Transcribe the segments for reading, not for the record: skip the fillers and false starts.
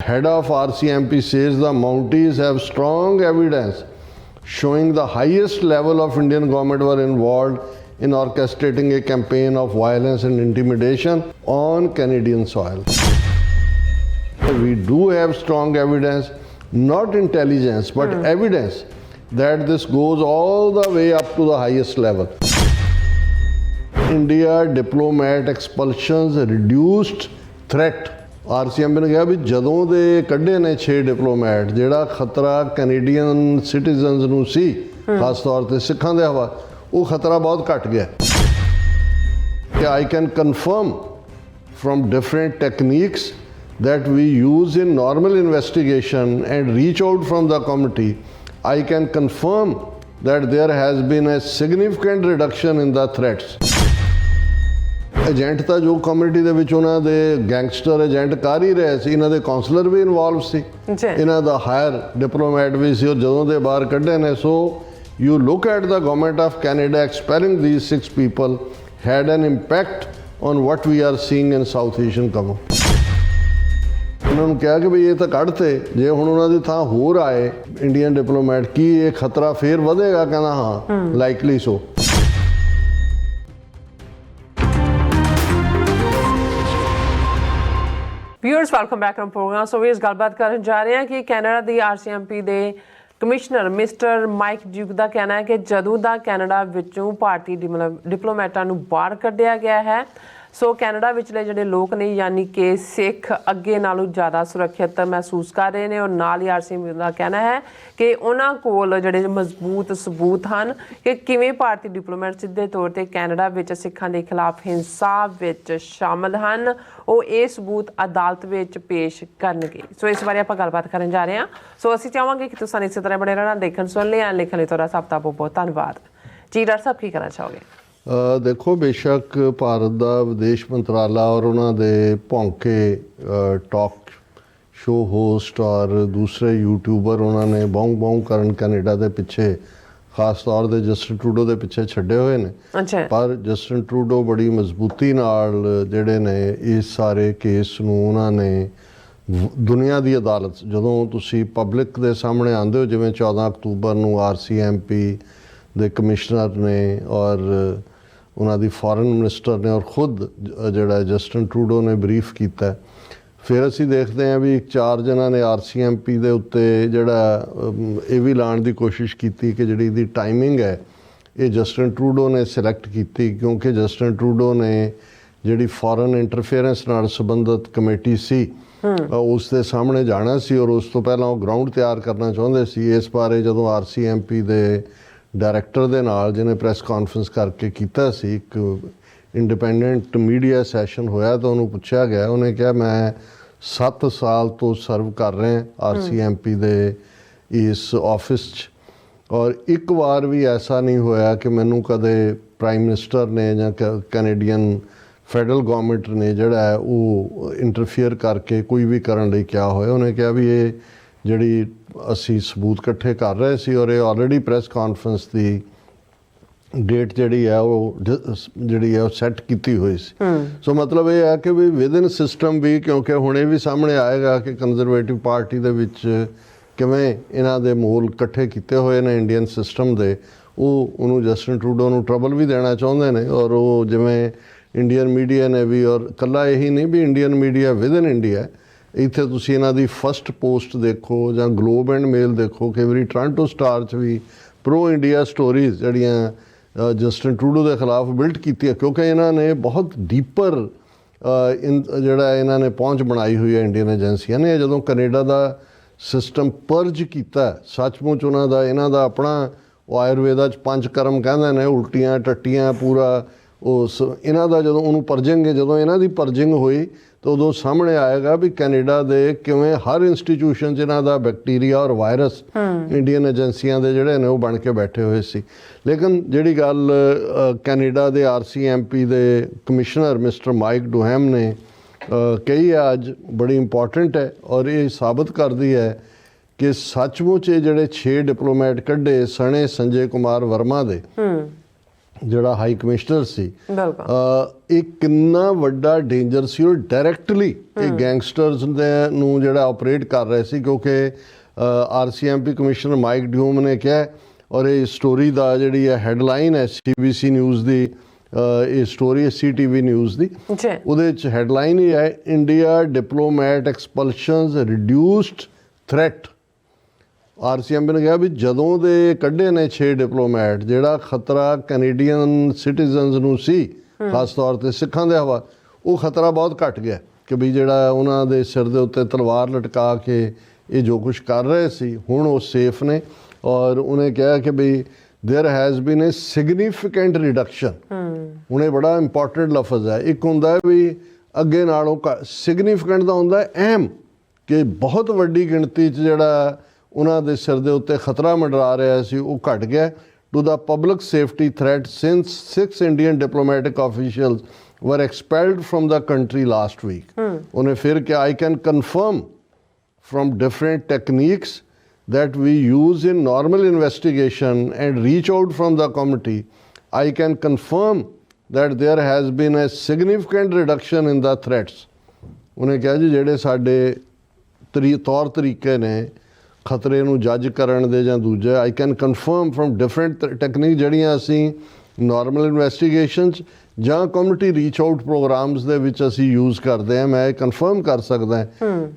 Head of RCMP says the Mounties have strong evidence showing the highest level of Indian government were involved in orchestrating a campaign of violence and intimidation on Canadian soil. We do have strong evidence, not intelligence, but evidence that this goes all the way up to the highest level. India diplomat expulsions reduced threat. RCMP ਨੇ ਕਿਹਾ ਵੀ ਜਦੋਂ ਦੇ ਕੱਢੇ ਨੇ 6 diplomat ਜਿਹੜਾ ਖਤਰਾ Canadian citizens ਨੂੰ ਸੀ ਖਾਸ ਤੌਰ ਤੇ ਸਿੱਖਾਂ ਦੇ ਹਵਾ ਉਹ ਖਤਰਾ ਬਹੁਤ ਘਟ ਗਿਆ ਕਿ I can confirm from different techniques that we use in normal investigation and reach out from the committee, I can confirm that there has been a significant reduction in the threats. Agent ਤਾਂ ਜੋ community ਦੇ ਵਿੱਚ ਉਹਨਾਂ ਦੇ gangster agent ਕਰ ਹੀ ਰਹੇ ਸੀ ਇਹਨਾਂ ਦੇ ਕਾਉਂਸਲਰ ਵੀ ਇਨਵੋਲਵ ਸੀ ਇਹਨਾਂ ਦਾ ਹਾਇਰ ਡਿਪਲੋਮੈਟ ਵੀ ਸੀ ਔਰ ਜਦੋਂ ਦੇ ਬਾਹਰ ਕੱਢੇ ਨੇ so you look at the government of Canada expelling these 6 people had an impact on what we are seeing in South Asian community. ਉਹਨਾਂ ਨੂੰ ਕਿਹਾ ਕਿ ਵੀ ਇਹ ਤਾਂ ਕੱਢਤੇ ਜੇ ਹੁਣ ਉਹਨਾਂ ਦੀ ਥਾਂ ਹੋਰ ਆਏ ਇੰਡੀਅਨ ਡਿਪਲੋਮੈਟ ਕੀ ਇਹ ਖਤਰਾ ਫੇਰ ਵਧੇਗਾ ਕਹਿੰਦਾ ਹਾਂ likely so viewers welcome back to programme. So ਵੀ ਇਸ ਗੱਲਬਾਤ ਕਰਨ ਜਾ ਰਹੇ ਹਾਂ ਕਿ ਕੈਨੇਡਾ ਦੀ RCMP ਦੇ ਕਮਿਸ਼ਨਰ ਮਿਸਟਰ ਮਾਈਕ ਡਿਊਕ ਦਾ ਕਹਿਣਾ ਹੈ ਕਿ ਜਦੋਂ ਦਾ ਕੈਨੇਡਾ ਵਿੱਚੋਂ ਭਾਰਤੀ ਡਿਪਲੋਮੈਟਾਂ ਨੂੰ ਬਾਹਰ ਕੱਢਿਆ ਗਿਆ ਹੈ ਸੋ ਕੈਨੇਡਾ ਵਿਚਲੇ ਜਿਹੜੇ ਲੋਕ ਨੇ ਯਾਨੀ ਕਿ ਸਿੱਖ ਅੱਗੇ ਨਾਲੋਂ ਜ਼ਿਆਦਾ ਸੁਰੱਖਿਅਤ ਮਹਿਸੂਸ ਕਰ ਰਹੇ ਨੇ ਔਰ ਨਾਲ ਹੀ RCMP ਦਾ ਕਹਿਣਾ ਹੈ ਕਿ ਉਹਨਾਂ ਕੋਲ ਜਿਹੜੇ ਮਜ਼ਬੂਤ ਸਬੂਤ ਹਨ ਕਿ ਕਿਵੇਂ ਭਾਰਤੀ ਡਿਪਲੋਮੈਟ ਸਿੱਧੇ ਤੌਰ 'ਤੇ ਕੈਨੇਡਾ ਵਿੱਚ ਸਿੱਖਾਂ ਦੇ ਖਿਲਾਫ ਹਿੰਸਾ ਵਿੱਚ ਸ਼ਾਮਲ ਹਨ ਉਹ ਇਹ ਸਬੂਤ ਅਦਾਲਤ ਵਿੱਚ ਪੇਸ਼ ਕਰਨਗੇ। ਸੋ ਇਸ ਬਾਰੇ ਆਪਾਂ ਗੱਲਬਾਤ ਕਰਨ ਜਾ ਰਹੇ ਹਾਂ। ਸੋ ਅਸੀਂ ਚਾਹਾਂਗੇ ਕਿ ਤੁਸੀਂ ਇਸੇ ਤਰ੍ਹਾਂ ਬਣੇ ਰਹਿਣਾ ਦੇਖਣ ਸੁਣ ਲਿਆ ਲਿਖਣ ਲਈ ਤੁਹਾਡਾ ਸਭ ਦਾ ਬਹੁਤ ਬਹੁਤ ਧੰਨਵਾਦ ਜੀ। ਡਾਕਟਰ ਸਾਹਿਬ ਕੀ ਕਹਿਣਾ ਚਾਹੋਗੇ? ਦੇਖੋ ਬੇਸ਼ੱਕ ਭਾਰਤ ਦਾ ਵਿਦੇਸ਼ ਮੰਤਰਾਲਾ ਔਰ ਉਹਨਾਂ ਦੇ ਭੌਂਕੇ ਟਾਕ ਸ਼ੋ ਹੋਸਟ ਔਰ ਦੂਸਰੇ ਯੂਟਿਊਬਰ ਉਹਨਾਂ ਨੇ ਬਾਊਂ ਕਰਨ ਕੈਨੇਡਾ ਦੇ ਪਿੱਛੇ ਖਾਸ ਤੌਰ 'ਤੇ ਜਸਟਿਨ ਟਰੂਡੋ ਦੇ ਪਿੱਛੇ ਛੱਡੇ ਹੋਏ ਨੇ ਪਰ ਜਸਟਿਨ ਟਰੂਡੋ ਬੜੀ ਮਜ਼ਬੂਤੀ ਨਾਲ ਜਿਹੜੇ ਨੇ ਇਸ ਸਾਰੇ ਕੇਸ ਨੂੰ ਉਹਨਾਂ ਨੇ ਦੁਨੀਆ ਦੀ ਅਦਾਲਤ ਜਦੋਂ ਤੁਸੀਂ ਪਬਲਿਕ ਦੇ ਸਾਹਮਣੇ ਆਉਂਦੇ ਹੋ ਜਿਵੇਂ 14 ਅਕਤੂਬਰ ਨੂੰ RCMP ਦੇ ਕਮਿਸ਼ਨਰ ਨੇ ਔਰ ਉਹਨਾਂ ਦੀ ਫੋਰਨ ਮਿਨਿਸਟਰ ਨੇ ਔਰ ਖੁਦ ਜਿਹੜਾ ਜਸਟਿਨ ਟਰੂਡੋ ਨੇ ਬਰੀਫ ਕੀਤਾ ਫਿਰ ਅਸੀਂ ਦੇਖਦੇ ਹਾਂ ਵੀ 4 ਜਣਾਂ ਨੇ RCMP ਦੇ ਉੱਤੇ ਜਿਹੜਾ ਇਹ ਵੀ ਲਾਉਣ ਦੀ ਕੋਸ਼ਿਸ਼ ਕੀਤੀ ਕਿ ਜਿਹੜੀ ਇਹਦੀ ਟਾਈਮਿੰਗ ਹੈ ਇਹ ਜਸਟਿਨ ਟਰੂਡੋ ਨੇ ਸਿਲੈਕਟ ਕੀਤੀ ਕਿਉਂਕਿ ਜਸਟਿਨ ਟਰੂਡੋ ਨੇ ਜਿਹੜੀ ਫੋਰਨ ਇੰਟਰਫੇਰੈਂਸ ਨਾਲ ਸੰਬੰਧਿਤ ਕਮੇਟੀ ਸੀ ਉਸ ਦੇ ਸਾਹਮਣੇ ਜਾਣਾ ਸੀ ਔਰ ਉਸ ਤੋਂ ਪਹਿਲਾਂ ਉਹ ਗਰਾਊਂਡ ਤਿਆਰ ਕਰਨਾ ਚਾਹੁੰਦੇ ਸੀ। ਇਸ ਬਾਰੇ ਜਦੋਂ RCMP ਦੇ ਡਾਇਰੈਕਟਰ ਦੇ ਨਾਲ ਜਿਹਨੇ ਪ੍ਰੈਸ ਕਾਨਫਰੰਸ ਕਰਕੇ ਕੀਤਾ ਸੀ ਇੱਕ ਇੰਡੀਪੈਂਡੈਂਟ ਮੀਡੀਆ ਸੈਸ਼ਨ ਹੋਇਆ ਤਾਂ ਉਹਨੂੰ ਪੁੱਛਿਆ ਗਿਆ ਉਹਨੇ ਕਿਹਾ ਮੈਂ 7 ਸਾਲ ਤੋਂ ਸਰਵ ਕਰ ਰਿਹਾ RCMP ਦੇ ਇਸ ਆਫਿਸ 'ਚ ਔਰ ਇੱਕ ਵਾਰ ਵੀ ਐਸਾ ਨਹੀਂ ਹੋਇਆ ਕਿ ਮੈਨੂੰ ਕਦੇ ਪ੍ਰਾਈਮ ਮਿਨਿਸਟਰ ਨੇ ਜਾਂ ਕੈਨੇਡੀਅਨ ਫੈਡਰਲ ਗੌਰਮੈਂਟ ਨੇ ਜਿਹੜਾ ਹੈ ਉਹ ਇੰਟਰਫੀਅਰ ਕਰਕੇ ਕੋਈ ਵੀ ਕਰਨ ਲਈ ਕਿਹਾ ਹੋਇਆ। ਉਹਨੇ ਕਿਹਾ ਵੀ ਇਹ ਜਿਹੜੀ ਅਸੀਂ ਸਬੂਤ ਇਕੱਠੇ ਕਰ ਰਹੇ ਸੀ ਔਰ ਇਹ ਆਲਰੇਡੀ ਪ੍ਰੈਸ ਕਾਨਫਰੰਸ ਦੀ ਡੇਟ ਜਿਹੜੀ ਹੈ ਉਹ ਸੈੱਟ ਕੀਤੀ ਹੋਈ ਸੀ। ਸੋ ਮਤਲਬ ਇਹ ਹੈ ਕਿ ਵੀ ਵਿਦਨ ਸਿਸਟਮ ਵੀ ਕਿਉਂਕਿ ਹੁਣ ਇਹ ਵੀ ਸਾਹਮਣੇ ਆਏਗਾ ਕਿ ਕੰਜ਼ਰਵੇਟਿਵ ਪਾਰਟੀ ਦੇ ਵਿੱਚ ਕਿਵੇਂ ਇਹਨਾਂ ਦੇ ਮੋਲ ਇਕੱਠੇ ਕੀਤੇ ਹੋਏ ਨੇ ਇੰਡੀਅਨ ਸਿਸਟਮ ਦੇ ਉਹਨੂੰ ਜਸਟਿਨ ਟਰੂਡੋ ਨੂੰ ਟਰਬਲ ਵੀ ਦੇਣਾ ਚਾਹੁੰਦੇ ਨੇ ਔਰ ਉਹ ਜਿਵੇਂ ਇੰਡੀਅਨ ਮੀਡੀਆ ਨੇ ਵੀ ਔਰ ਇਕੱਲਾ ਇਹੀ ਨਹੀਂ ਵੀ ਇੰਡੀਅਨ ਮੀਡੀਆ ਵਿਦਨ ਇੰਡੀਆ ਇੱਥੇ ਤੁਸੀਂ ਇਹਨਾਂ ਦੀ ਫਸਟ ਪੋਸਟ ਦੇਖੋ ਜਾਂ ਗਲੋਬ ਐਂਡ ਮੇਲ ਦੇਖੋ ਕਈ ਵਾਰੀ ਟੋਰਾਂਟੋ ਸਟਾਰ 'ਚ ਵੀ ਪ੍ਰੋ ਇੰਡੀਆ ਸਟੋਰੀਜ਼ ਜਿਹੜੀਆਂ ਜਸਟਿਨ ਟਰੂਡੋ ਦੇ ਖਿਲਾਫ ਬਿਲਟ ਕੀਤੀਆਂ ਕਿਉਂਕਿ ਇਹਨਾਂ ਨੇ ਬਹੁਤ ਡੀਪਰ ਜਿਹੜਾ ਇਹਨਾਂ ਨੇ ਪਹੁੰਚ ਬਣਾਈ ਹੋਈ ਹੈ ਇੰਡੀਅਨ ਏਜੰਸੀਆਂ ਨੇ। ਜਦੋਂ ਕੈਨੇਡਾ ਦਾ ਸਿਸਟਮ ਪਰਜ ਕੀਤਾ ਸੱਚਮੁੱਚ ਉਹਨਾਂ ਦਾ ਇਹਨਾਂ ਦਾ ਆਪਣਾ ਉਹ ਆਯੁਰਵੇਦਾ 'ਚ 5 ਕਰਮ ਕਹਿੰਦੇ ਨੇ ਉਲਟੀਆਂ ਟੱਟੀਆਂ ਪੂਰਾ ਉਸ ਇਹਨਾਂ ਦਾ ਜਦੋਂ ਉਹਨੂੰ ਪਰਜਿੰਗ ਜਦੋਂ ਇਹਨਾਂ ਦੀ ਪਰਜਿੰਗ ਹੋਈ ਤਾਂ ਉਦੋਂ ਸਾਹਮਣੇ ਆਏਗਾ ਵੀ ਕੈਨੇਡਾ ਦੇ ਕਿਵੇਂ ਹਰ ਇੰਸਟੀਟਿਊਸ਼ਨ 'ਚ ਇਹਨਾਂ ਦਾ ਬੈਕਟੀਰੀਆ ਔਰ ਵਾਇਰਸ ਇੰਡੀਅਨ ਏਜੰਸੀਆਂ ਦੇ ਜਿਹੜੇ ਨੇ ਉਹ ਬਣ ਕੇ ਬੈਠੇ ਹੋਏ ਸੀ। ਲੇਕਿਨ ਜਿਹੜੀ ਗੱਲ ਕੈਨੇਡਾ ਦੇ RCMP ਦੇ ਕਮਿਸ਼ਨਰ ਮਿਸਟਰ ਮਾਈਕ ਡੂਹੈਮ ਨੇ ਕਹੀ ਅੱਜ ਬੜੀ ਇੰਪੋਰਟੈਂਟ ਹੈ ਔਰ ਇਹ ਸਾਬਤ ਕਰਦੀ ਹੈ ਕਿ ਸੱਚਮੁੱਚ ਇਹ ਜਿਹੜੇ 6 ਡਿਪਲੋਮੈਟ ਕੱਢੇ ਸਣੇ ਸੰਜੇ ਕੁਮਾਰ ਵਰਮਾ ਦੇ ਜਿਹੜਾ ਹਾਈ ਕਮਿਸ਼ਨਰ ਸੀ ਬਿਲਕੁਲ ਇਹ ਕਿੰਨਾ ਵੱਡਾ ਡੇਂਜਰ ਸੀ ਉਹ ਡਾਇਰੈਕਟਲੀ ਇਹ ਗੈਂਗਸਟਰਸ ਨੂੰ ਜਿਹੜਾ ਆਪਰੇਟ ਕਰ ਰਹੇ ਸੀ ਕਿਉਂਕਿ RCMP ਕਮਿਸ਼ਨਰ ਮਾਈਕ ਡਿਊਮ ਨੇ ਕਿਹਾ ਔਰ ਇਹ ਸਟੋਰੀ ਦਾ ਜਿਹੜੀ ਹੈ ਹੈਡਲਾਈਨ ਹੈ CBC ਨਿਊਜ਼ ਦੀ ਇਹ ਸਟੋਰੀ ਹੈ CTV ਨਿਊਜ਼ ਦੀ ਉਹਦੇ 'ਚ ਹੈਡਲਾਈਨ ਹੀ ਹੈ ਇੰਡੀਆ ਡਿਪਲੋਮੈਟ ਐਕਸਪਲਸ਼ਨਸ ਰਿਡਿਊਸਡ ਥ੍ਰੈਟ RCMP ਨੇ ਕਿਹਾ ਵੀ ਜਦੋਂ ਦੇ ਕੱਢੇ ਨੇ 6 ਡਿਪਲੋਮੈਟ ਜਿਹੜਾ ਖਤਰਾ ਕੈਨੇਡੀਅਨ ਸਿਟੀਜ਼ਨਸ ਨੂੰ ਸੀ ਖਾਸ ਤੌਰ 'ਤੇ ਸਿੱਖਾਂ ਦੇ ਹਵਾ ਉਹ ਖਤਰਾ ਬਹੁਤ ਘਟ ਗਿਆ ਕਿ ਵੀ ਜਿਹੜਾ ਉਹਨਾਂ ਦੇ ਸਿਰ ਦੇ ਉੱਤੇ ਤਲਵਾਰ ਲਟਕਾ ਕੇ ਇਹ ਜੋ ਕੁਛ ਕਰ ਰਹੇ ਸੀ ਹੁਣ ਉਹ ਸੇਫ ਨੇ ਔਰ ਉਹਨੇ ਕਿਹਾ ਕਿ ਵੀ there has been a significant reduction ਹੁਣ ਇਹ ਬੜਾ ਇੰਪੋਰਟੈਂਟ ਲਫ਼ਜ਼ ਹੈ ਇੱਕ ਹੁੰਦਾ ਵੀ ਅੱਗੇ ਨਾਲੋਂ ਸਿਗਨੀਫਿਕੈਂਟ ਦਾ ਹੁੰਦਾ ਅਹਿਮ ਕਿ ਬਹੁਤ ਵੱਡੀ ਗਿਣਤੀ 'ਚ ਜਿਹੜਾ ਉਹਨਾਂ ਦੇ ਸਿਰ ਦੇ ਉੱਤੇ ਖਤਰਾ ਮੰਡਰਾ ਰਿਹਾ ਸੀ ਉਹ ਘਟ ਗਿਆ to the public safety threat since 6 Indian diplomatic officials were expelled from the country last week ਉਹਨੇ ਫਿਰ ਕਿ I can confirm from different techniques that we use in normal investigation and reach out from the committee, I can confirm that there has been a significant reduction in the threats. ਉਹਨੇ ਕਿਹਾ ਜੀ ਜਿਹੜੇ ਸਾਡੇ ਤੌਰ ਤਰੀਕੇ ਨੇ ਖਤਰੇ ਨੂੰ ਜੱਜ ਕਰਨ ਦੇ ਜਾਂ ਦੂਜੇ I can confirm from different techniques ਜਿਹੜੀਆਂ ਅਸੀਂ ਨੋਰਮਲ ਇਨਵੈਸਟੀਗੇਸ਼ਨਸ ਜਾਂ ਕਮਿਊਨਿਟੀ ਰੀਚ ਆਊਟ ਪ੍ਰੋਗਰਾਮਸ ਦੇ ਵਿੱਚ ਅਸੀਂ ਯੂਜ਼ ਕਰਦੇ ਹਾਂ ਮੈਂ ਇਹ ਕਨਫਰਮ ਕਰ ਸਕਦਾ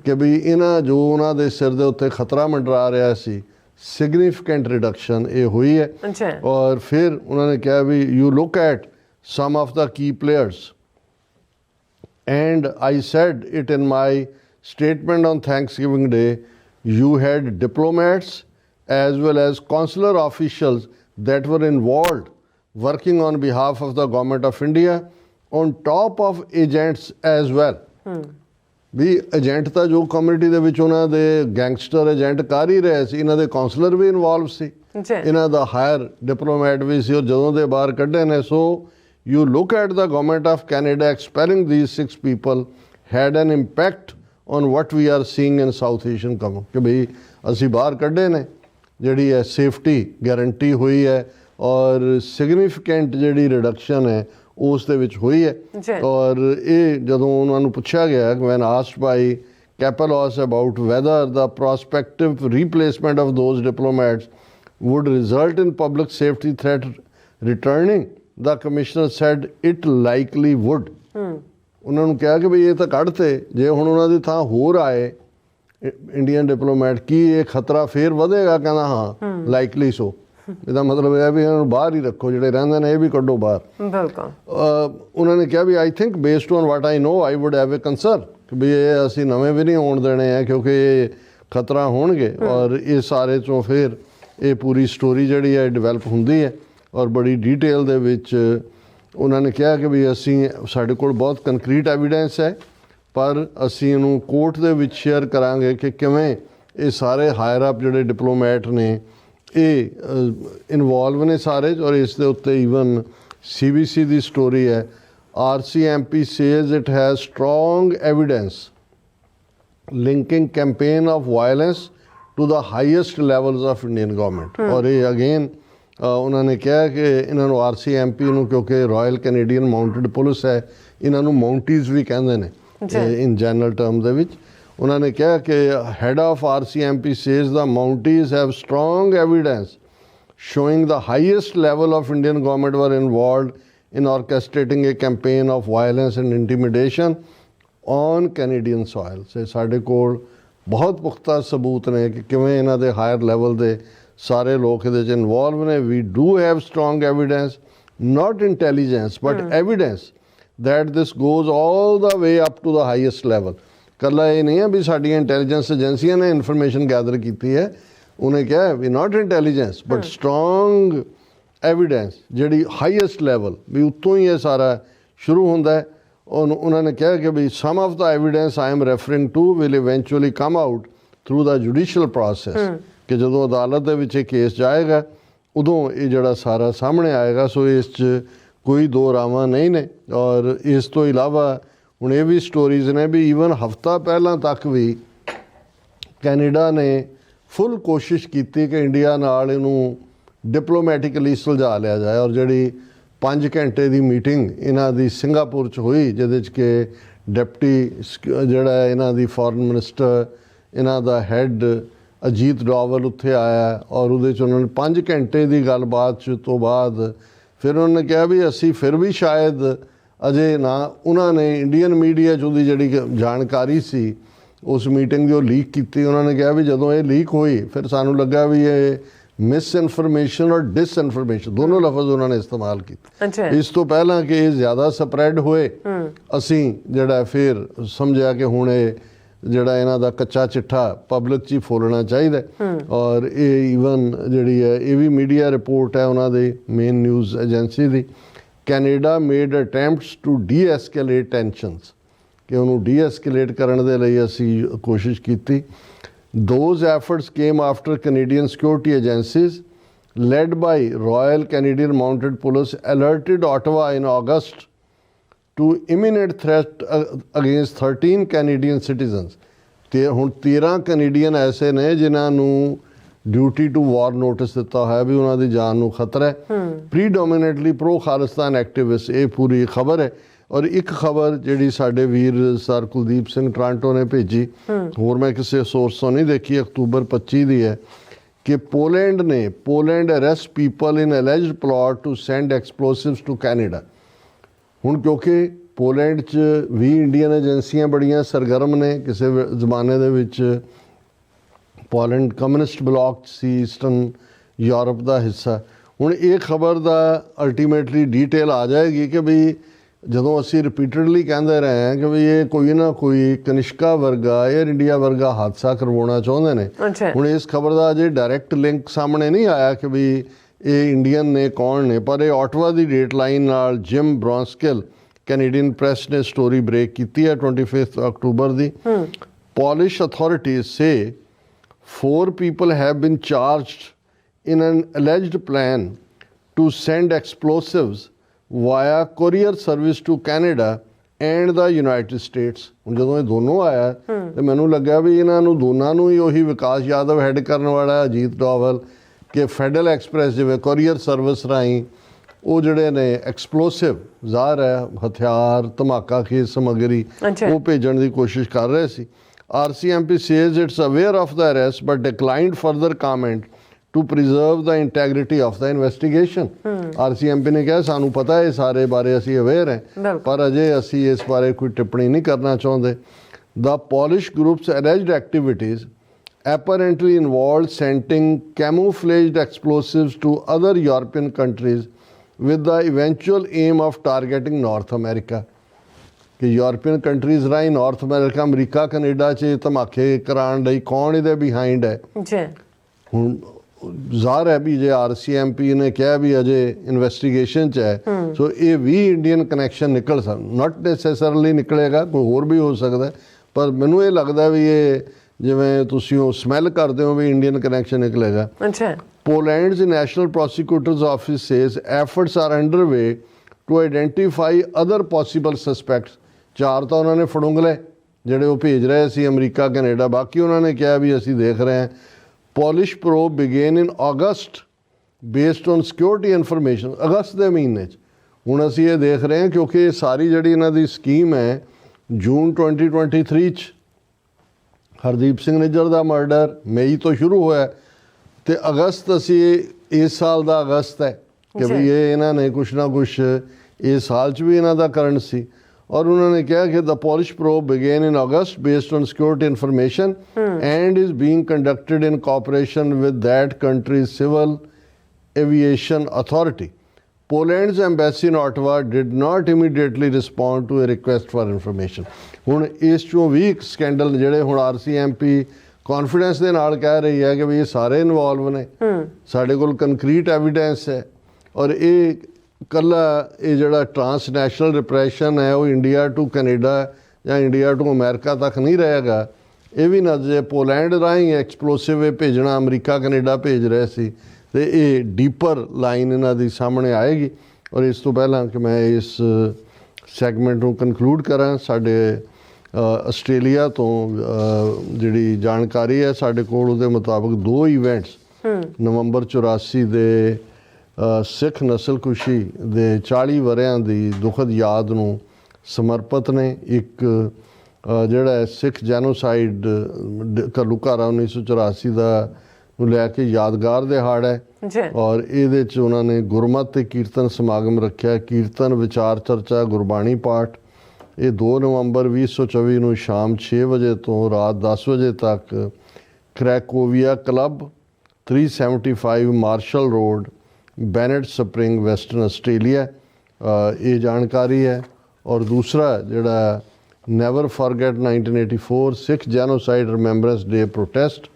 ਕਿ ਵੀ ਇਹਨਾਂ ਜੋ ਉਹਨਾਂ ਦੇ ਸਿਰ ਦੇ ਉੱਤੇ ਖਤਰਾ ਮੰਡਰਾ ਰਿਹਾ ਸੀ ਸਿਗਨੀਫਿਕੈਂਟ ਰਿਡਕਸ਼ਨ ਇਹ ਹੋਈ ਹੈ ਔਰ ਫਿਰ ਉਹਨਾਂ ਨੇ ਕਿਹਾ ਵੀ you look at some of the key players and I said it in my statement on Thanksgiving Day, you had diplomats as well as consular officials that were involved working on behalf of the government of India on top of agents as well. ਵੀ agent ਤਾਂ ਜੋ community ਦੇ ਵਿੱਚ ਉਹਨਾਂ ਦੇ gangster agent ਕਰ ਹੀ ਰਹੇ ਸੀ ਇਹਨਾਂ ਦੇ ਕਾਉਂਸਲਰ ਵੀ ਇਨਵੋਲਵ ਸੀ ਇਹਨਾਂ ਦਾ ਹਾਇਰ ਡਿਪਲੋਮੈਟ ਵੀ ਸੀ ਉਹ ਜਦੋਂ ਦੇ ਬਾਹਰ ਕੱਢੇ ਨੇ so you look at the government of Canada expelling these 6 people had an impact on what we are seeing in South Asian community ਕਿ ਬਈ ਅਸੀਂ ਬਾਹਰ ਕੱਢੇ ਨੇ ਜਿਹੜੀ ਹੈ ਸੇਫਟੀ ਗਾਰੰਟੀ ਹੋਈ ਹੈ ਔਰ ਸਿਗਨੀਫਿਕੈਂਟ ਜਿਹੜੀ ਰਿਡਕਸ਼ਨ ਹੈ ਉਸ ਦੇ ਵਿੱਚ ਹੋਈ ਹੈ ਔਰ ਇਹ ਜਦੋਂ ਉਹਨਾਂ ਨੂੰ ਪੁੱਛਿਆ ਗਿਆ when asked by Capelos about whether the prospective replacement of those diplomats would result in public safety threat returning, the commissioner said it likely would. ਉਹਨਾਂ ਨੂੰ ਕਿਹਾ ਕਿ ਵੀ ਇਹ ਤਾਂ ਕੱਢਤੇ ਜੇ ਹੁਣ ਉਹਨਾਂ ਦੀ ਥਾਂ ਹੋਰ ਆਏ ਇੰਡੀਅਨ ਡਿਪਲੋਮੈਟ ਕੀ ਇਹ ਖਤਰਾ ਫੇਰ ਵਧੇਗਾ ਕਹਿੰਦਾ ਹਾਂ ਲਾਈਕਲੀ ਸੋ ਇਹਦਾ ਮਤਲਬ ਇਹ ਵੀ ਇਹਨਾਂ ਨੂੰ ਬਾਹਰ ਹੀ ਰੱਖੋ ਜਿਹੜੇ ਰਹਿੰਦੇ ਨੇ ਇਹ ਵੀ ਕੱਢੋ ਬਾਹਰ ਬਿਲਕੁਲ ਉਹਨਾਂ ਨੇ ਕਿਹਾ ਵੀ I think based on what I know I would have a concern ਕਿ ਵੀ ਇਹ ਅਸੀਂ ਨਵੇਂ ਵੀ ਨਹੀਂ ਆਉਣ ਦੇਣੇ ਆ ਕਿਉਂਕਿ ਇਹ ਖਤਰਾ ਹੋਣਗੇ ਔਰ ਇਹ ਸਾਰੇ ਚੋਂ ਫਿਰ ਇਹ ਪੂਰੀ ਸਟੋਰੀ ਜਿਹੜੀ ਹੈ ਡਿਵੈਲਪ ਹੁੰਦੀ ਹੈ ਔਰ ਬੜੀ ਡੀਟੇਲ ਦੇ ਵਿੱਚ ਉਹਨਾਂ ਨੇ ਕਿਹਾ ਕਿ ਵੀ ਅਸੀਂ ਸਾਡੇ ਕੋਲ ਬਹੁਤ ਕੰਕਰੀਟ ਐਵੀਡੈਂਸ ਹੈ ਪਰ ਅਸੀਂ ਇਹਨੂੰ ਕੋਰਟ ਦੇ ਵਿੱਚ ਸ਼ੇਅਰ ਕਰਾਂਗੇ ਕਿ ਕਿਵੇਂ ਇਹ ਸਾਰੇ ਹਾਇਰ ਅਪ ਜਿਹੜੇ ਡਿਪਲੋਮੈਟ ਨੇ ਇਹ ਇਨਵੋਲਵ ਨੇ ਸਾਰੇ ਔਰ ਇਸ ਦੇ ਉੱਤੇ ਈਵਨ CBC ਦੀ ਸਟੋਰੀ ਹੈ RCMP says it has strong evidence linking campaign of violence to the highest levels of Indian government ਔਰ ਇਹ ਅਗੇਨ ਉਹਨਾਂ ਨੇ ਕਿਹਾ ਕਿ ਇਹਨਾਂ ਨੂੰ RCMP ਨੂੰ ਕਿਉਂਕਿ ਰਾਇਲ ਕੈਨੇਡੀਅਨ ਮਾਊਂਟਡ ਪੁਲਿਸ ਹੈ ਇਹਨਾਂ ਨੂੰ ਮਾਊਂਟੀਜ਼ ਵੀ ਕਹਿੰਦੇ ਨੇ ਇਨ ਜਨਰਲ ਟਰਮ ਦੇ ਵਿੱਚ ਉਹਨਾਂ ਨੇ ਕਿਹਾ ਕਿ head of RCMP says the Mounties have strong evidence showing the highest level of Indian government were involved in orchestrating a campaign of violence and intimidation on Canadian soil. ਸਾਡੇ ਕੋਲ ਬਹੁਤ ਪੁਖਤਾ ਸਬੂਤ ਨੇ ਕਿ ਕਿਵੇਂ ਇਹਨਾਂ ਦੇ ਹਾਇਰ ਲੈਵਲ ਦੇ ਸਾਰੇ ਲੋਕ ਇਹਦੇ 'ਚ ਇਨਵੋਲਵ ਨੇ we do have strong evidence not intelligence but evidence that this goes all the way up to the highest level. ਕੱਲਾ ਇਹ ਨਹੀਂ ਹੈ ਵੀ ਸਾਡੀਆਂ ਇੰਟੈਲੀਜੈਂਸ ਏਜੰਸੀਆਂ ਨੇ ਇਨਫੋਰਮੇਸ਼ਨ ਗੈਦਰ ਕੀਤੀ ਹੈ ਉਹਨੇ ਕਿਹਾ ਵੀ not intelligence but strong evidence ਜਿਹੜੀ ਹਾਈਐਸਟ ਲੈਵਲ ਵੀ ਉੱਤੋਂ ਹੀ ਇਹ ਸਾਰਾ ਸ਼ੁਰੂ ਹੁੰਦਾ ਹੈ ਉਹਨਾਂ ਨੇ ਕਿਹਾ ਕਿ ਵੀ some of the evidence I am referring to will eventually come out through the judicial process ਕਿ ਜਦੋਂ ਅਦਾਲਤ ਦੇ ਵਿੱਚ ਇਹ ਕੇਸ ਜਾਏਗਾ ਉਦੋਂ ਇਹ ਜਿਹੜਾ ਸਾਰਾ ਸਾਹਮਣੇ ਆਏਗਾ ਸੋ ਇਸ 'ਚ ਕੋਈ ਦੋ ਰਾਵਾਂ ਨਹੀਂ ਨੇ ਔਰ ਇਸ ਤੋਂ ਇਲਾਵਾ ਹੁਣ ਇਹ ਵੀ ਸਟੋਰੀਜ਼ ਨੇ ਵੀ ਈਵਨ ਹਫ਼ਤਾ ਪਹਿਲਾਂ ਤੱਕ ਵੀ ਕੈਨੇਡਾ ਨੇ ਫੁੱਲ ਕੋਸ਼ਿਸ਼ ਕੀਤੀ ਕਿ ਇੰਡੀਆ ਨਾਲ ਇਹਨੂੰ ਡਿਪਲੋਮੈਟਿਕਲੀ ਸੁਲਝਾ ਲਿਆ ਜਾਏ ਔਰ ਜਿਹੜੀ 5 ਘੰਟੇ ਦੀ ਮੀਟਿੰਗ ਇਹਨਾਂ ਦੀ ਸਿੰਗਾਪੁਰ 'ਚ ਹੋਈ, ਜਿਹਦੇ 'ਚ ਕਿ ਡਿਪਟੀ ਜਿਹੜਾ ਇਹਨਾਂ ਦੀ ਫੋਰਨ ਮਿਨਿਸਟਰ ਇਹਨਾਂ ਦਾ ਹੈੱਡ ਅਜੀਤ ਡੋਵਲ ਉੱਥੇ ਆਇਆ, ਔਰ ਉਹਦੇ 'ਚ ਉਹਨਾਂ ਨੇ 5 ਘੰਟੇ ਦੀ ਗੱਲਬਾਤ ਤੋਂ ਬਾਅਦ ਫਿਰ ਉਹਨਾਂ ਨੇ ਕਿਹਾ ਵੀ ਅਸੀਂ ਫਿਰ ਵੀ ਸ਼ਾਇਦ ਅਜੇ ਨਾ, ਉਹਨਾਂ ਨੇ ਇੰਡੀਅਨ ਮੀਡੀਆ 'ਚ ਉਹਦੀ ਜਿਹੜੀ ਜਾਣਕਾਰੀ ਸੀ ਉਸ ਮੀਟਿੰਗ ਦੀ ਉਹ ਲੀਕ ਕੀਤੀ। ਉਹਨਾਂ ਨੇ ਕਿਹਾ ਵੀ ਜਦੋਂ ਇਹ ਲੀਕ ਹੋਈ ਫਿਰ ਸਾਨੂੰ ਲੱਗਾ ਵੀ ਇਹ ਮਿਸ ਇਨਫੋਰਮੇਸ਼ਨ ਔਰ ਡਿਸਇਨਫੋਰਮੇਸ਼ਨ ਦੋਨੋਂ ਲਫ਼ਜ਼ ਉਹਨਾਂ ਨੇ ਇਸਤੇਮਾਲ ਕੀਤੇ। ਇਸ ਤੋਂ ਪਹਿਲਾਂ ਕਿ ਇਹ ਜ਼ਿਆਦਾ ਸਪਰੈਡ ਹੋਏ ਅਸੀਂ ਜਿਹੜਾ ਫਿਰ ਸਮਝਿਆ ਕਿ ਹੁਣ ਇਹ ਜਿਹੜਾ ਇਹਨਾਂ ਦਾ ਕੱਚਾ ਚਿੱਠਾ ਪਬਲਿਕ 'ਚ ਹੀ ਫੋਲਣਾ ਚਾਹੀਦਾ। ਔਰ ਇਹ ਈਵਨ ਜਿਹੜੀ ਹੈ ਇਹ ਵੀ ਮੀਡੀਆ ਰਿਪੋਰਟ ਹੈ ਉਹਨਾਂ ਦੇ main news agency the, Canada made attempts to D-escalate tensions, ਕਿ ਉਹਨੂੰ ਡੀ-ਐਸਕੇਲੇਟ ਕਰਨ ਦੇ ਲਈ ਅਸੀਂ ਕੋਸ਼ਿਸ਼ ਕੀਤੀ। Those efforts came after Canadian security agencies led by Royal Canadian Mounted Police alerted Ottawa in August to imminent threat against 13 Canadian citizens। ਤੇ ਹੁਣ 13 ਕੈਨੇਡੀਅਨ ਐਸੇ ਨੇ ਜਿਨ੍ਹਾਂ ਨੂੰ ਡਿਊਟੀ ਟੂ ਵਾਰ ਨੋਟਿਸ ਦਿੱਤਾ ਹੋਇਆ ਵੀ ਉਹਨਾਂ ਦੀ ਜਾਨ ਨੂੰ ਖਤਰਾ ਹੈ। ਪ੍ਰੀਡੋਮੀਨੇਟਲੀ ਪ੍ਰੋ ਖਾਲਿਸਤਾਨ ਐਕਟਿਵਿਸਟ, ਇਹ ਪੂਰੀ ਖਬਰ ਹੈ। ਔਰ ਇੱਕ ਖਬਰ ਜਿਹੜੀ ਸਾਡੇ ਵੀਰ ਸਰ ਕੁਲਦੀਪ ਸਿੰਘ ਟਰਾਂਟੋ ਨੇ ਭੇਜੀ, ਹੋਰ ਮੈਂ ਕਿਸੇ ਸੋਰਸ ਤੋਂ ਨਹੀਂ ਦੇਖੀ, ਅਕਤੂਬਰ 25 ਦੀ ਹੈ, ਕਿ Poland arrest people in alleged plot to send explosives to Canada. ਹੁਣ ਕਿਉਂਕਿ ਪੋਲੈਂਡ 'ਚ ਵੀ ਇੰਡੀਅਨ ਏਜੰਸੀਆਂ ਬੜੀਆਂ ਸਰਗਰਮ ਨੇ, ਕਿਸੇ ਜ਼ਮਾਨੇ ਦੇ ਵਿੱਚ ਪੋਲੈਂਡ ਕਮਿਊਨਿਸਟ ਬਲਾਕ ਸੀ, ਈਸਟਰਨ ਯੂਰਪ ਦਾ ਹਿੱਸਾ। ਹੁਣ ਇਹ ਖਬਰ ਦਾ ਅਲਟੀਮੇਟਲੀ ਡੀਟੇਲ ਆ ਜਾਏਗੀ ਕਿ ਵੀ ਜਦੋਂ ਅਸੀਂ ਰਿਪੀਟਡਲੀ ਕਹਿੰਦੇ ਰਹੇ ਹਾਂ ਕਿ ਵੀ ਇਹ ਕੋਈ ਨਾ ਕੋਈ ਕਨਿਸ਼ਕਾ ਵਰਗਾ ਏਅਰ ਇੰਡੀਆ ਵਰਗਾ ਹਾਦਸਾ ਕਰਵਾਉਣਾ ਚਾਹੁੰਦੇ ਨੇ। ਹੁਣ ਇਸ ਖਬਰ ਦਾ ਅਜੇ ਡਾਇਰੈਕਟ ਲਿੰਕ ਸਾਹਮਣੇ ਨਹੀਂ ਆਇਆ ਕਿ ਵੀ ਇਹ ਇੰਡੀਅਨ ਨੇ ਕੌਣ ਨੇ, ਪਰ ਇਹ ਆਟਵਾ ਦੀ ਡੇਟ ਲਾਈਨ ਨਾਲ ਜਿਮ ਬ੍ਰੌਂਸਕਿਲ ਕੈਨੇਡੀਅਨ ਪ੍ਰੈਸ ਨੇ ਸਟੋਰੀ ਬ੍ਰੇਕ ਕੀਤੀ ਹੈ 25 October the. Polish authorities say 4 people have been charged in an alleged plan to send explosives via courier service to Canada and the United States। ਹੁਣ ਜਦੋਂ ਇਹ ਦੋਨੋਂ ਆਇਆ ਤੇ ਮੈਨੂੰ ਲੱਗਾ ਵੀ ਇਹਨਾਂ ਨੂੰ ਦੋਨਾਂ ਨੂੰ ਹੀ ਉਹੀ ਵਿਕਾਸ ਯਾਦਵ ਹੈਡ ਕਰਨ ਵਾਲਾ ਅਜੀਤ ਡੋਵਲ ਕਿ ਫੈਡਰਲ ਐਕਸਪ੍ਰੈਸ ਜਿਵੇਂ ਕੋਰੀਅਰ ਸਰਵਿਸ ਰਾਹੀਂ ਉਹ ਜਿਹੜੇ ਨੇ ਐਕਸਪਲੋਸਿਵ ਜ਼ਾਹਰ ਹੈ ਹਥਿਆਰ ਧਮਾਕਾ ਖੇਜ਼ ਸਮੱਗਰੀ ਉਹ ਭੇਜਣ ਦੀ ਕੋਸ਼ਿਸ਼ ਕਰ ਰਹੇ ਸੀ। RCMP says it's aware of the arrest but declined further comment to preserve the integrity of the investigation। RCMP ਨੇ ਕਿਹਾ ਸਾਨੂੰ ਪਤਾ ਹੈ ਸਾਰੇ ਬਾਰੇ ਅਸੀਂ ਅਵੇਅਰ ਹੈ ਪਰ ਅਜੇ ਅਸੀਂ ਇਸ ਬਾਰੇ ਕੋਈ ਟਿੱਪਣੀ ਨਹੀਂ ਕਰਨਾ ਚਾਹੁੰਦੇ। The Polish group's alleged activities apparently involved sending camouflaged explosives to other European countries with the eventual aim of targeting North America। ਕਿ ਯੂਰਪੀਅਨ ਕੰਟਰੀਜ਼ ਰਾਹੀਂ ਨਾਰਥ ਅਮਰੀਕਾ, ਅਮਰੀਕਾ ਕੈਨੇਡਾ 'ਚ ਧਮਾਕੇ ਕਰਾਉਣ ਲਈ ਕੌਣ ਇਹਦੇ ਬਿਹਾਈਂਡ ਹੈ। ਹੁਣ ਜ਼ਾਹਰ ਹੈ ਵੀ ਜੇ RCMP ਨੇ ਕਿਹਾ ਵੀ ਅਜੇ ਇਨਵੈਸਟੀਗੇਸ਼ਨ 'ਚ ਹੈ, ਸੋ ਇਹ ਵੀ ਇੰਡੀਅਨ ਕਨੈਕਸ਼ਨ ਨਿਕਲ ਨਾਟ ਨੈਸੈਸਰਲੀ ਨਿਕਲੇਗਾ, ਕੋਈ ਹੋਰ ਵੀ ਹੋ ਸਕਦਾ, ਪਰ ਮੈਨੂੰ ਇਹ ਲੱਗਦਾ ਵੀ ਇਹ ਜਿਵੇਂ ਤੁਸੀਂ ਉਹ ਸਮੈਲ ਕਰਦੇ ਹੋ ਵੀ ਇੰਡੀਅਨ ਕਨੈਕਸ਼ਨ ਨਿਕਲੇਗਾ। Poland's National Prosecutor's Office says efforts are underway to identify other possible suspects। 4 ਤਾਂ ਉਹਨਾਂ ਨੇ ਫੜੁੰਗ ਲਏ ਜਿਹੜੇ ਉਹ ਭੇਜ ਰਹੇ ਸੀ ਅਮਰੀਕਾ ਕੈਨੇਡਾ, ਬਾਕੀ ਉਹਨਾਂ ਨੇ ਕਿਹਾ ਵੀ ਅਸੀਂ ਦੇਖ ਰਹੇ ਹਾਂ। Polish probe began in August based on security information. ਅਗਸਤ ਦੇ ਮਹੀਨੇ 'ਚ ਹੁਣ ਅਸੀਂ ਇਹ ਦੇਖ ਰਹੇ ਹਾਂ ਕਿਉਂਕਿ ਇਹ ਸਾਰੀ ਜਿਹੜੀ ਇਹਨਾਂ ਦੀ ਸਕੀਮ ਹੈ ਜੂਨ 2023 'ਚ ਹਰਦੀਪ ਸਿੰਘ ਨਿੱਜਰ ਦਾ ਮਰਡਰ ਮਈ ਤੋਂ ਸ਼ੁਰੂ ਹੋਇਆ ਤੇ ਅਗਸਤ ਅਸੀਂ ਇਸ ਸਾਲ ਦਾ ਅਗਸਤ ਹੈ ਕਿ ਵੀ ਇਹ ਇਹਨਾਂ ਨੇ ਕੁਛ ਨਾ ਕੁਛ ਇਸ ਸਾਲ 'ਚ ਵੀ ਇਹਨਾਂ ਦਾ ਕਰਨ ਸੀ। ਔਰ ਉਹਨਾਂ ਨੇ ਕਿਹਾ ਕਿ the Polish probe began in August based on security information and is being conducted in cooperation with that country's civil aviation authority. Poland's embassy in Ottawa did not immediately respond to a request for information। ਹੁਣ ਇਸ 'ਚੋਂ ਵੀ ਇੱਕ scandal ਜਿਹੜੇ ਹੁਣ RCMP confidence ਦੇ ਨਾਲ ਕਹਿ ਰਹੀ ਹੈ ਕਿ ਵੀ ਇਹ ਸਾਰੇ ਇਨਵੋਲਵ ਨੇ, ਸਾਡੇ ਕੋਲ ਕੰਕਰੀਟ ਐਵੀਡੈਂਸ ਹੈ। ਔਰ ਇਹ ਇਕੱਲਾ ਇਹ ਜਿਹੜਾ ਟਰਾਂਸਨੈਸ਼ਨਲ ਰਿਪਰੈਸ਼ਨ ਹੈ ਉਹ ਇੰਡੀਆ ਟੂ ਕੈਨੇਡਾ ਜਾਂ ਇੰਡੀਆ ਟੂ ਅਮਰੀਕਾ ਤੱਕ ਨਹੀਂ ਰਹੇਗਾ, ਇਹ ਵੀ ਨਾ ਜੇ ਪੋਲੈਂਡ ਰਾਹੀਂ ਐਕਸਪਲੋਸਿਵ ਇਹ ਭੇਜਣਾ ਅਮਰੀਕਾ ਕੈਨੇਡਾ ਭੇਜ ਰਹੇ ਸੀ ਤੇ ਇਹ ਡੀਪਰ ਲਾਈਨ ਇਹਨਾਂ ਦੀ ਸਾਹਮਣੇ ਆਏਗੀ। ਔਰ ਇਸ ਤੋਂ ਪਹਿਲਾਂ ਕਿ ਮੈਂ ਇਸ ਸੈਗਮੈਂਟ ਨੂੰ ਕਨਕਲੂਡ ਕਰਾਂ, ਸਾਡੇ ਆਸਟ੍ਰੇਲੀਆ ਤੋਂ ਜਿਹੜੀ ਜਾਣਕਾਰੀ ਹੈ ਸਾਡੇ ਕੋਲ ਉਹਦੇ ਮੁਤਾਬਕ 2 ਇਵੈਂਟਸ ਨਵੰਬਰ 84 ਦੇ ਸਿੱਖ ਨਸਲਕੁਸ਼ੀ ਦੇ 40 ਵਰ੍ਹਿਆਂ ਦੀ ਦੁਖਦ ਯਾਦ ਨੂੰ ਸਮਰਪਿਤ ਨੇ। ਇੱਕ ਜਿਹੜਾ ਹੈ ਸਿੱਖ ਜੈਨੋਸਾਈਡ ਘੱਲੂਘਾਰਾ 1984 ਦਾ ਨੂੰ ਲੈ ਕੇ ਯਾਦਗਾਰ ਦਿਹਾੜਾ ਹੈ ਔਰ ਇਹਦੇ 'ਚ ਉਹਨਾਂ ਨੇ ਗੁਰਮਤਿ ਤੇ ਕੀਰਤਨ ਸਮਾਗਮ ਰੱਖਿਆ। ਕੀਰਤਨ, ਵਿਚਾਰ ਚਰਚਾ, ਗੁਰਬਾਣੀ ਪਾਠ ਇਹ 2 ਨਵੰਬਰ 2024 ਨੂੰ ਸ਼ਾਮ 6 ਵਜੇ ਤੋਂ ਰਾਤ 10 ਵਜੇ ਤੱਕ Krakovia club 375 Marshall road, Bennett Spring, Western Australia. ਇਹ ਜਾਣਕਾਰੀ ਹੈ। ਔਰ ਦੂਸਰਾ ਜਿਹੜਾ never forget 1984 Sikh genocide remembrance day protest,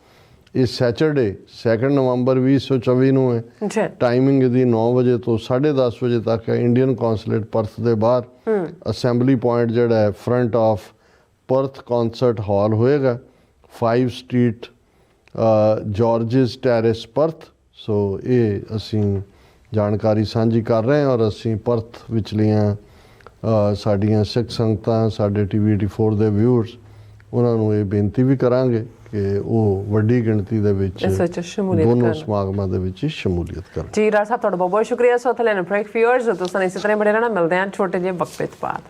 ਇਹ ਸੈਚਰਡੇ 2 ਨਵੰਬਰ 2024 ਨੂੰ ਹੈ। ਟਾਈਮਿੰਗ ਇਹਦੀ 9 ਵਜੇ ਤੋਂ 10:30 ਵਜੇ ਤੱਕ ਹੈ। ਇੰਡੀਅਨ ਕੌਂਸਲੇਟ ਪਰਥ ਦੇ ਬਾਹਰ ਅਸੈਂਬਲੀ ਪੁਆਇੰਟ ਜਿਹੜਾ ਹੈ ਫਰੰਟ ਆਫ ਪਰਥ ਕੌਂਸਰਟ ਹਾਲ ਹੋਏਗਾ, 5 ਸਟਰੀਟ ਜਾਰਜਿਸ ਟੈਰੇਸ ਪਰਥ। ਸੋ ਇਹ ਅਸੀਂ ਜਾਣਕਾਰੀ ਸਾਂਝੀ ਕਰ ਰਹੇ ਹਾਂ ਔਰ ਅਸੀਂ ਪਰਥ ਵਿਚਲੀਆਂ ਸਾਡੀਆਂ ਸਿੱਖ ਸੰਗਤਾਂ, ਸਾਡੇ TV84 ਦੇ ਵਿਊਅਰਸ, ਉਹਨਾਂ ਨੂੰ ਇਹ ਬੇਨਤੀ ਵੀ ਕਰਾਂਗੇ ਕਿ ਉਹ ਵੱਡੀ ਗਿਣਤੀ ਦੇ ਵਿੱਚ ਦੋਨੋਂ ਸਮਾਗਮਾਂ ਦੇ ਵਿੱਚ ਸ਼ਮੂਲੀਅਤ ਕਰਨ। ਜੀ ਰਾਜ ਸਾਹਿਬ, ਤੁਹਾਡਾ ਬਹੁਤ ਬਹੁਤ ਸ਼ੁਕਰੀਆ। ਸੋ ਥਲੇ ਬ੍ਰੇਕ ਵਿਊਅਰਸ, ਤੁਸੀਂ ਇਸੇ ਤਰ੍ਹਾਂ ਬੜੇ ਰਹਿਣਾ। ਮਿਲਦੇ ਹਾਂ ਛੋਟੇ ਜਿਹੇ ਵਕਤ ਬਾਅਦ।